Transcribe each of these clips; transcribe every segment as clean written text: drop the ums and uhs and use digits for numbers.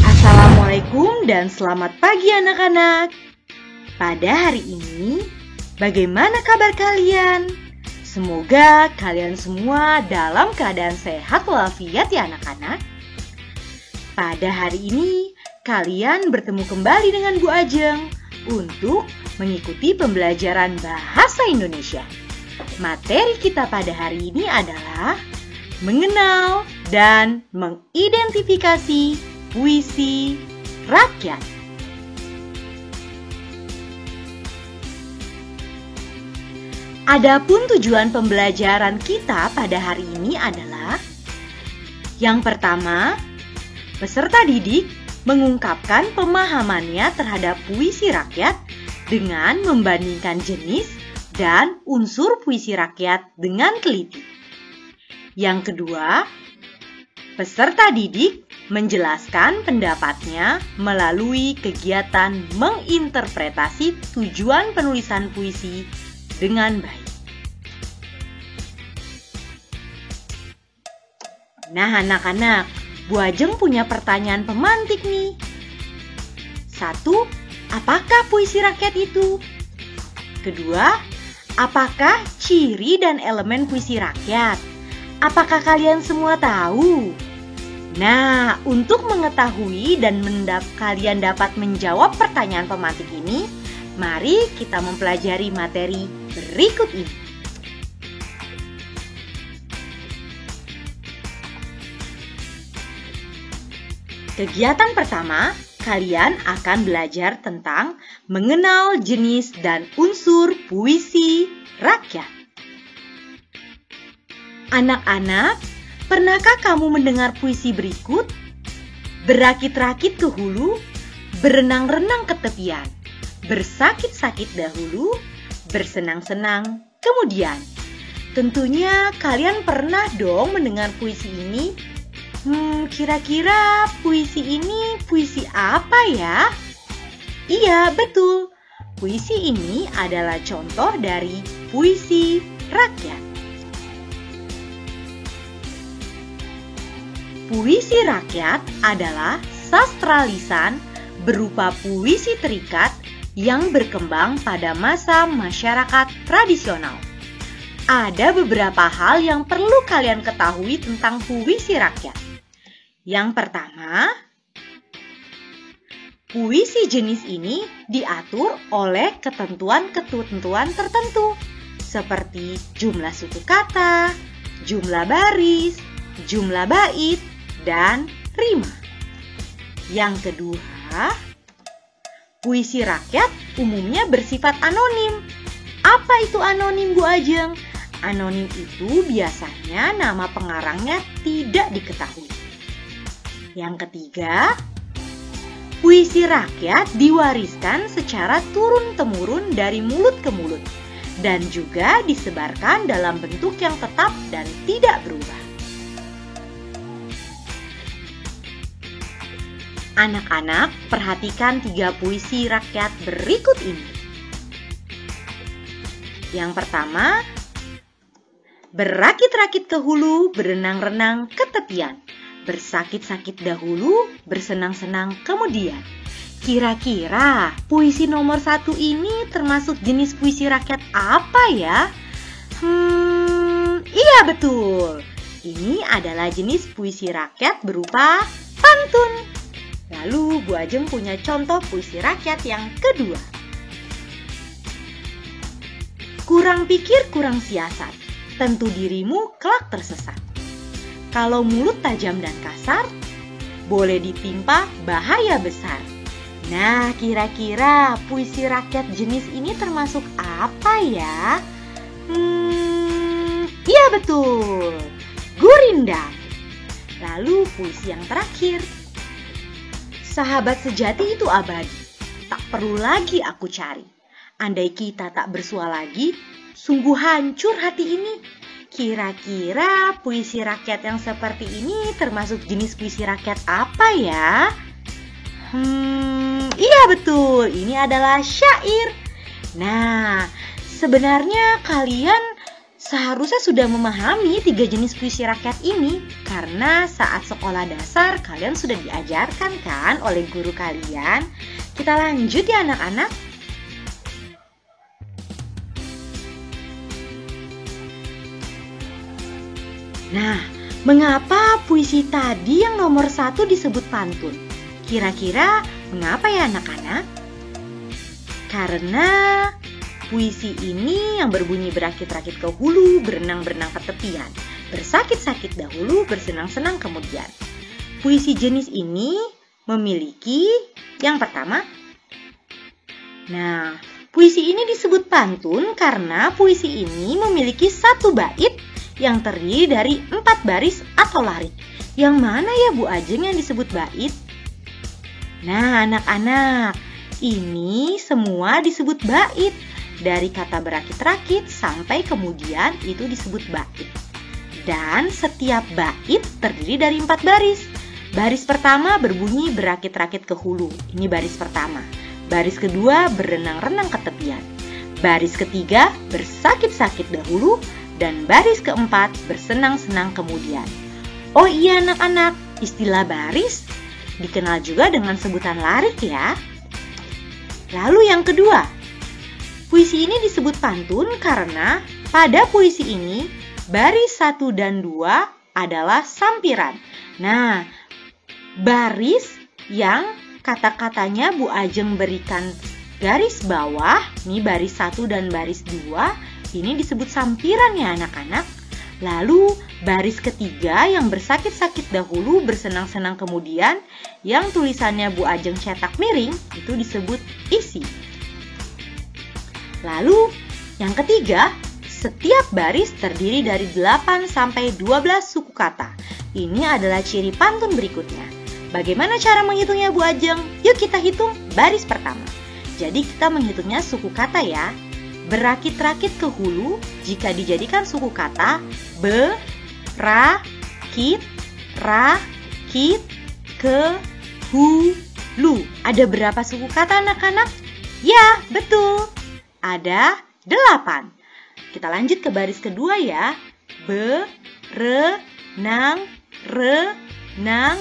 Assalamualaikum dan selamat pagi anak-anak. Pada hari ini, bagaimana kabar kalian? Semoga kalian semua dalam keadaan sehat walafiat ya anak-anak. Pada hari ini, kalian bertemu kembali dengan Bu Ajeng untuk mengikuti pembelajaran bahasa Indonesia. Materi kita pada hari ini adalah mengenal dan mengidentifikasi puisi rakyat. Adapun tujuan pembelajaran kita pada hari ini adalah yang pertama, peserta didik mengungkapkan pemahamannya terhadap puisi rakyat dengan membandingkan jenis dan unsur puisi rakyat dengan teliti. Yang kedua, peserta didik menjelaskan pendapatnya melalui kegiatan menginterpretasi tujuan penulisan puisi dengan baik. Nah anak-anak, Bu Ajeng punya pertanyaan pemantik nih. 1. Apakah puisi rakyat itu? Kedua, apakah ciri dan elemen puisi rakyat? Apakah kalian semua tahu? Nah, untuk mengetahui dan kalian dapat menjawab pertanyaan pemantik ini, mari kita mempelajari materi berikut ini. Kegiatan pertama, kalian akan belajar tentang mengenal jenis dan unsur puisi rakyat. Anak-anak, pernahkah kamu mendengar puisi berikut? Berakit-rakit ke hulu, berenang-renang ke tepian, bersakit-sakit dahulu, bersenang-senang kemudian. Tentunya kalian pernah dong mendengar puisi ini. Kira-kira puisi ini puisi apa ya? Iya, betul. Puisi ini adalah contoh dari puisi rakyat. Puisi rakyat adalah sastra lisan berupa puisi terikat yang berkembang pada masa masyarakat tradisional. Ada beberapa hal yang perlu kalian ketahui tentang puisi rakyat. Yang pertama, puisi jenis ini diatur oleh ketentuan-ketentuan tertentu, seperti jumlah suku kata, jumlah baris, jumlah bait, dan rima. Yang kedua, puisi rakyat umumnya bersifat anonim. Apa itu anonim, Bu Ajeng? Anonim itu biasanya nama pengarangnya tidak diketahui. Yang ketiga, puisi rakyat diwariskan secara turun-temurun dari mulut ke mulut dan juga disebarkan dalam bentuk yang tetap dan tidak berubah. Anak-anak, perhatikan 3 puisi rakyat berikut ini. Yang pertama, berakit-rakit ke hulu, berenang-renang ke tepian, bersakit-sakit dahulu, bersenang-senang kemudian. Kira-kira puisi nomor 1 ini termasuk jenis puisi rakyat apa ya? Iya betul. Ini adalah jenis puisi rakyat berupa pantun. Lalu Bu Ajeng punya contoh puisi rakyat yang kedua. Kurang pikir, kurang siasat, tentu dirimu kelak tersesat. Kalau mulut tajam dan kasar, boleh ditimpa bahaya besar. Nah, kira-kira puisi rakyat jenis ini termasuk apa ya? Iya betul, gurindam. Lalu puisi yang terakhir. Sahabat sejati itu abadi, tak perlu lagi aku cari. Andai kita tak bersua lagi, sungguh hancur hati ini. Kira-kira puisi rakyat yang seperti ini termasuk jenis puisi rakyat apa ya? Iya betul, ini adalah syair. Nah, sebenarnya kalian seharusnya sudah memahami 3 jenis puisi rakyat ini karena saat sekolah dasar kalian sudah diajarkan kan oleh guru kalian. Kita lanjut ya anak-anak. Nah, mengapa puisi tadi yang nomor 1 disebut pantun? Kira-kira mengapa ya anak-anak? Karena puisi ini yang berbunyi berakit-rakit ke hulu, berenang-berenang ke tepian, bersakit-sakit dahulu, bersenang-senang kemudian. Puisi jenis ini memiliki yang pertama. Nah, puisi ini disebut pantun karena puisi ini memiliki 1 bait yang terdiri dari 4 baris atau larik. Yang mana ya Bu Ajeng yang disebut bait? Nah anak-anak, ini semua disebut bait. Dari kata berakit-rakit sampai kemudian itu disebut bait. Dan setiap bait terdiri dari 4 baris. Baris pertama berbunyi berakit-rakit ke hulu. Ini baris pertama. Baris kedua berenang-renang ke tepian. Baris ketiga bersakit-sakit dahulu. Dan baris keempat bersenang-senang kemudian. Oh iya anak-anak, istilah baris dikenal juga dengan sebutan larik ya. Lalu yang kedua, puisi ini disebut pantun karena pada puisi ini baris 1 dan 2 adalah sampiran. Nah, baris yang kata-katanya Bu Ajeng berikan garis bawah, nih baris 1 dan baris 2, ini disebut sampiran ya anak-anak. Lalu baris ketiga yang bersakit-sakit dahulu, bersenang-senang kemudian, yang tulisannya Bu Ajeng cetak miring, itu disebut isi. Lalu yang ketiga, setiap baris terdiri dari 8 sampai 12 suku kata. Ini adalah ciri pantun berikutnya. Bagaimana cara menghitungnya Bu Ajeng? Yuk kita hitung baris pertama. Jadi kita menghitungnya suku kata ya. Berakit-rakit ke hulu jika dijadikan suku kata berakit, rakit, ke hulu. Ada berapa suku kata anak-anak? Ya, betul. Ada 8. Kita lanjut ke baris kedua ya. Berenang, renang,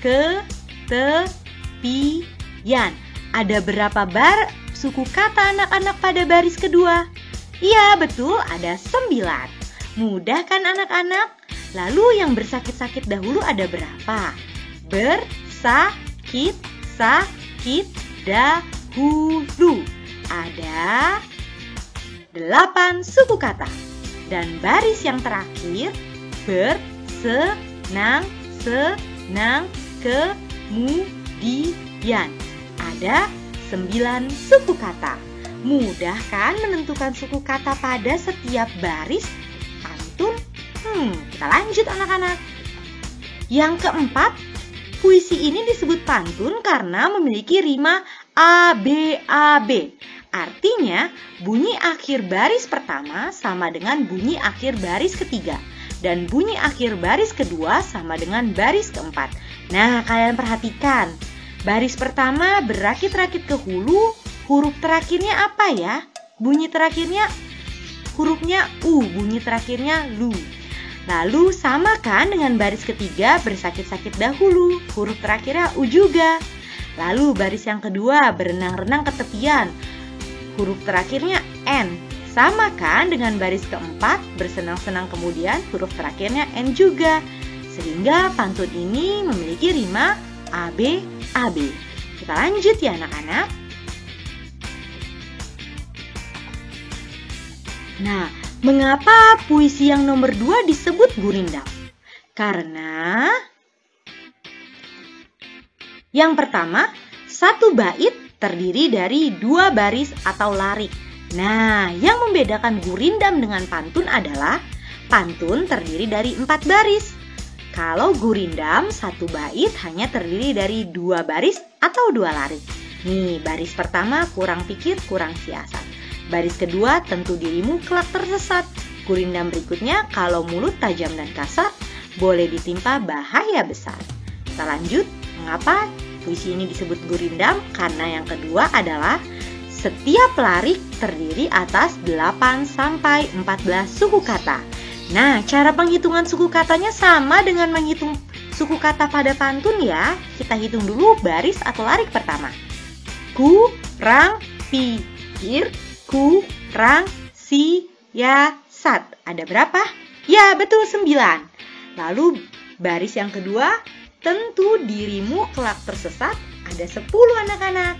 ke tepian. Ada berapa suku kata anak-anak pada baris kedua? Iya, betul, ada 9. Mudah kan anak-anak? Lalu yang bersakit-sakit dahulu ada berapa? Bersakit, sakit, dahulu. Ada 8 suku kata. Dan baris yang terakhir, bersenang, senang, kemudian. Ada 9 suku kata. Mudah kan menentukan suku kata pada setiap baris pantun? Kita lanjut anak-anak. Yang keempat, puisi ini disebut pantun karena memiliki rima ABAB. Artinya, bunyi akhir baris pertama sama dengan bunyi akhir baris ketiga. Dan bunyi akhir baris kedua sama dengan baris keempat. Nah, kalian perhatikan. Baris pertama berakit-rakit ke hulu, huruf terakhirnya apa ya? Bunyi terakhirnya hurufnya U, bunyi terakhirnya lu. Lalu sama kan dengan baris ketiga bersakit-sakit dahulu, huruf terakhirnya U juga. Lalu baris yang kedua berenang-renang ke tepian, huruf terakhirnya N. Sama kan dengan baris keempat bersenang-senang kemudian, huruf terakhirnya N juga. Sehingga pantun ini memiliki rima ABAB. Kita lanjut ya anak-anak. Nah, mengapa puisi yang nomor 2 disebut gurindam? Karena yang pertama, 1 bait terdiri dari 2 baris atau larik. Nah, yang membedakan gurindam dengan pantun adalah pantun terdiri dari 4 baris. Kalau gurindam 1 bait hanya terdiri dari 2 baris atau 2 larik. Nih, baris pertama kurang pikir, kurang siasat. Baris kedua tentu dirimu kelak tersesat. Gurindam berikutnya kalau mulut tajam dan kasar, boleh ditimpa bahaya besar. Kita lanjut, mengapa puisi ini disebut gurindam? Karena yang kedua adalah Setiap larik terdiri atas 8 sampai 14 suku kata. Nah, cara penghitungan suku katanya sama dengan menghitung suku kata pada pantun ya. Kita hitung dulu baris atau larik pertama. Kurang pikir, kurang siasat. Ada berapa? Ya, betul 9. Lalu baris yang kedua, tentu dirimu kelak tersesat. Ada 10 anak-anak.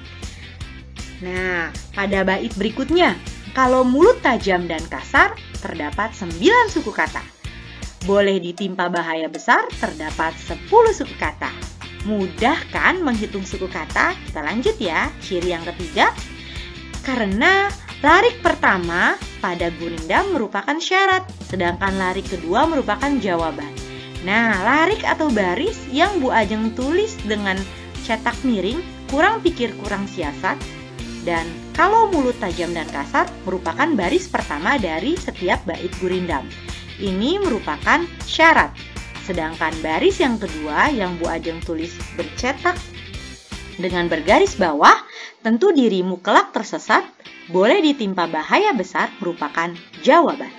Nah, pada bait berikutnya, kalau mulut tajam dan kasar, terdapat 9 suku kata. Boleh ditimpa bahaya besar, terdapat 10 suku kata. Mudah kan menghitung suku kata? Kita lanjut ya. Ciri yang ketiga, karena larik pertama pada gurindam merupakan syarat, sedangkan larik kedua merupakan jawaban. Nah, larik atau baris yang Bu Ajeng tulis dengan cetak miring, kurang pikir kurang siasat, dan kalau mulut tajam dan kasar merupakan baris pertama dari setiap bait gurindam. Ini merupakan syarat. Sedangkan baris yang kedua yang Bu Ajeng tulis bercetak dengan bergaris bawah, tentu dirimu kelak tersesat, boleh ditimpa bahaya besar merupakan jawaban.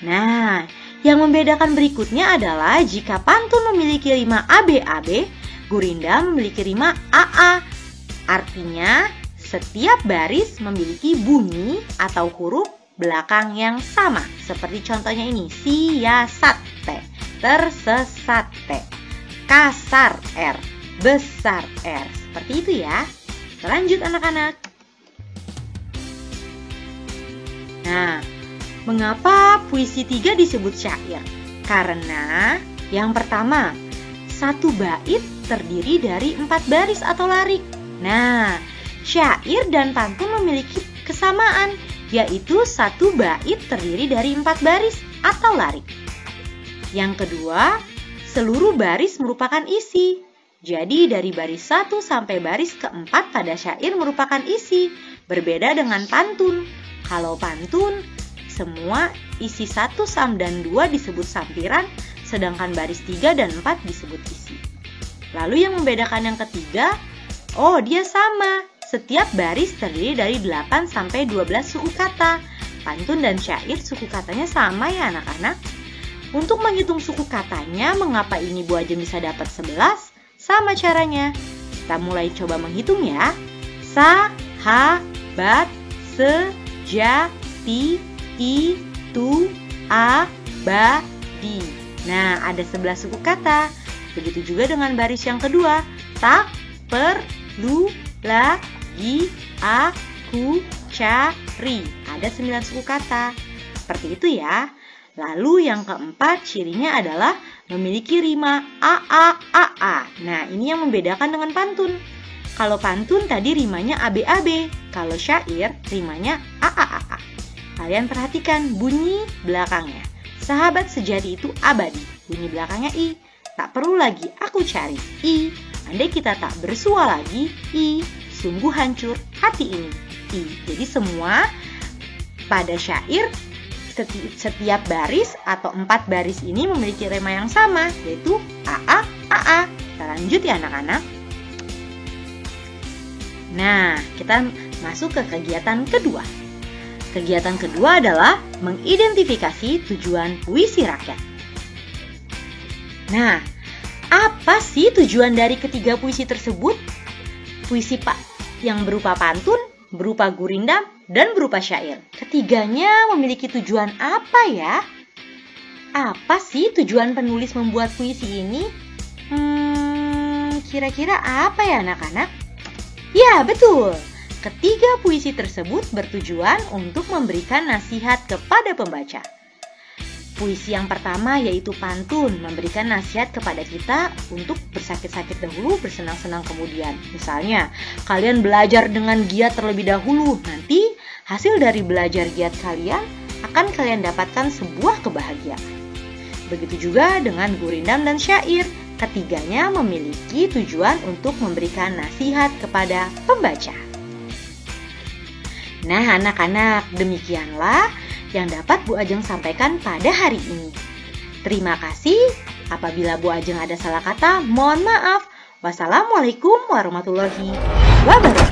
Nah, yang membedakan berikutnya adalah jika pantun memiliki rima ABAB, gurindam memiliki rima AA. Artinya, setiap baris memiliki bunyi atau huruf belakang yang sama. Seperti contohnya ini, siasat T, tersesat T, kasar R, besar R. Seperti itu ya. Lanjut anak-anak. Nah, mengapa puisi 3 disebut syair? Karena yang pertama, satu bait terdiri dari 4 baris atau larik. Nah, syair dan pantun memiliki kesamaan, yaitu satu bait terdiri dari 4 baris atau larik. Yang kedua, seluruh baris merupakan isi. Jadi dari baris 1 sampai baris keempat pada syair merupakan isi, berbeda dengan pantun. Kalau pantun, semua isi 1 dan 2 disebut sampiran, sedangkan baris 3 dan 4 disebut isi. Lalu yang membedakan yang ketiga, dia sama. Setiap baris terdiri dari 8 sampai 12 suku kata. Pantun dan syair suku katanya sama ya anak-anak. Untuk menghitung suku katanya, mengapa ini Bu Ajeng bisa dapat 11? Sama caranya. Kita mulai coba menghitung ya. Sahabat, sejati, itu, abadi. Nah, ada 11 suku kata. Begitu juga dengan baris yang kedua. Tak perlu lagi aku cari. Ada 9 suku kata. Seperti itu ya. Lalu yang keempat cirinya adalah memiliki rima AA. Nah, ini yang membedakan dengan pantun. Kalau pantun tadi rimanya ABAB. Kalau syair rimanya AAA. Kalian perhatikan bunyi belakangnya. Sahabat sejati itu abadi. Bunyi belakangnya I. Tak perlu lagi aku cari. I. Andai kita tak bersua lagi. I. Sungguh hancur hati ini. I. Jadi semua pada syair setiap baris atau 4 baris ini memiliki rima yang sama, yaitu AA, AA. Kita lanjut ya anak-anak. Nah, kita masuk ke kegiatan kedua. Kegiatan kedua adalah mengidentifikasi tujuan puisi rakyat. Nah, apa sih tujuan dari ketiga puisi tersebut? Puisi yang berupa pantun, berupa gurindam, dan berupa syair. Ketiganya memiliki tujuan apa ya? Apa sih tujuan penulis membuat puisi ini? Kira-kira apa ya anak-anak? Ya, betul. Ketiga puisi tersebut bertujuan untuk memberikan nasihat kepada pembaca. Puisi yang pertama yaitu pantun, memberikan nasihat kepada kita untuk bersakit-sakit dahulu, bersenang-senang kemudian. Misalnya, kalian belajar dengan giat terlebih dahulu, nanti hasil dari belajar giat kalian akan kalian dapatkan sebuah kebahagiaan. Begitu juga dengan gurindam dan syair, ketiganya memiliki tujuan untuk memberikan nasihat kepada pembaca. Nah anak-anak, demikianlah yang dapat Bu Ajeng sampaikan pada hari ini. Terima kasih. Apabila Bu Ajeng ada salah kata, mohon maaf. Wassalamualaikum warahmatullahi wabarakatuh.